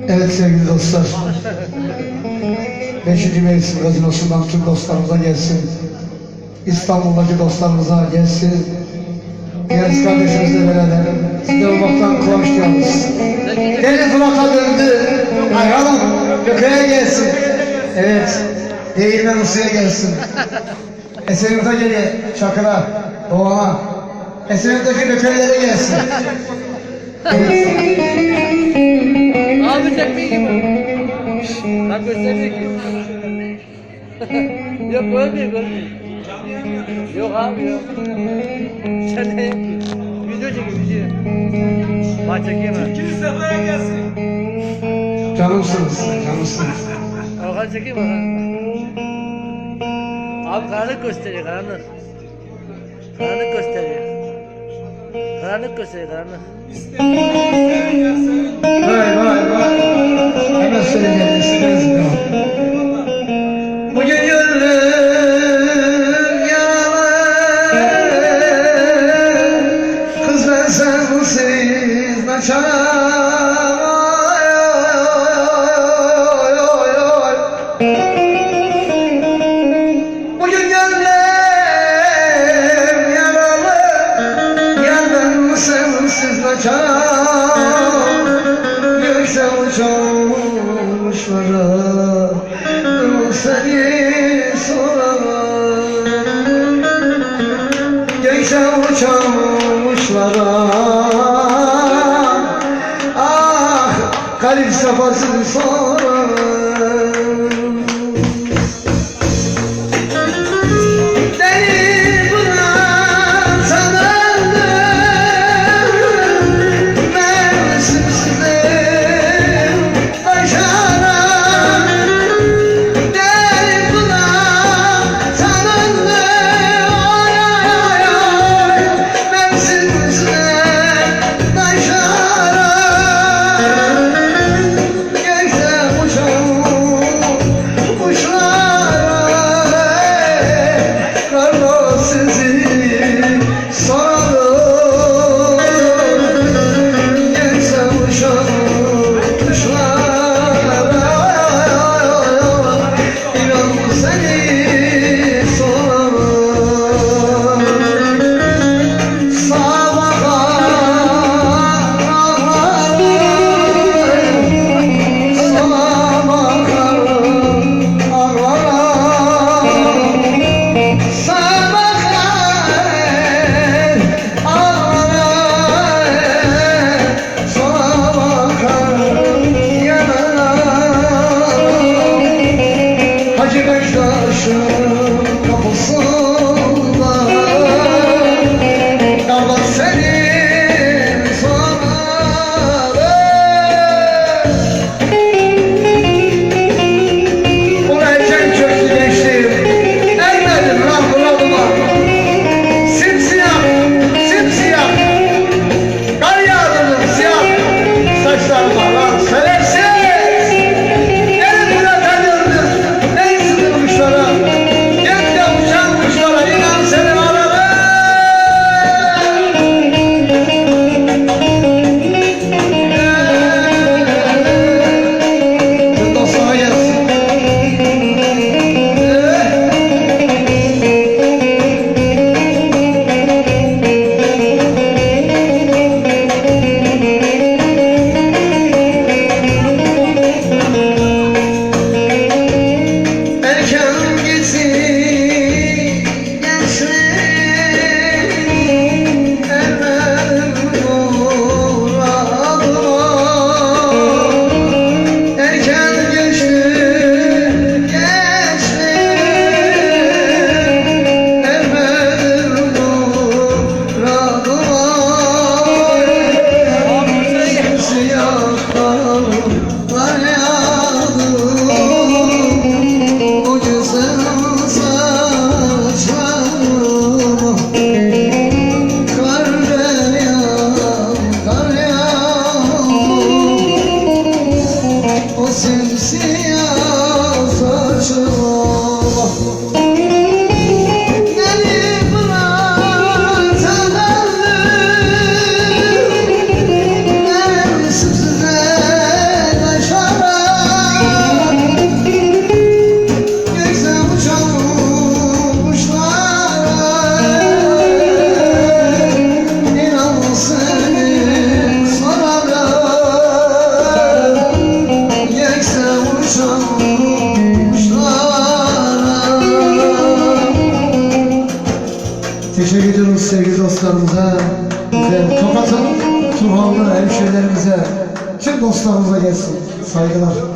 Evet sevgili dostlar, 5. Mevsim Gazinosu'ndan tüm dostlarımıza gelsin. İstanbul'daki dostlarımıza gelsin. Diğer kardeşimizle beraber size olmaktan kıvanç duyarız. Deniz Fırat'a döndü, ayağım gökeğe gelsin. Evet, değirmen Rusya'ya gelsin. Esenyurt'a geliyor, Çakır'a, Doğan'a. Esenyurt'taki gökeğlere gelsin. Evet. Abi çekmeyi gibi. Lan göstermiyor ki. Yok görmüyor. Yok abi yok. Sen de video çekiyor video. Bak çekeyim ben. İkinci sefere gelsin. Canımsınız, canımsınız. Orhan çekeyim mi? Abi karanlık gösteriyor karanlık. Karanlık gösteriyor. Karanlık gösteriyor karanlık. Vay. Hemen söyleyeceğim, isteriz ya. Bugün gönlüm yaralı, kız ben sensiz naçar. Bugün gönlüm yaralı, yar ben sensiz naçar. Gökse uçmuşlara seni sorar. Gökse uçmuşlara ah kalp safhasını sorar. teşekkür ediyoruz sevgili dostlarımıza. Ve Tokat'ın Turhanlı hemşehrilerimize, tüm dostlarımıza gelsin. Saygılar.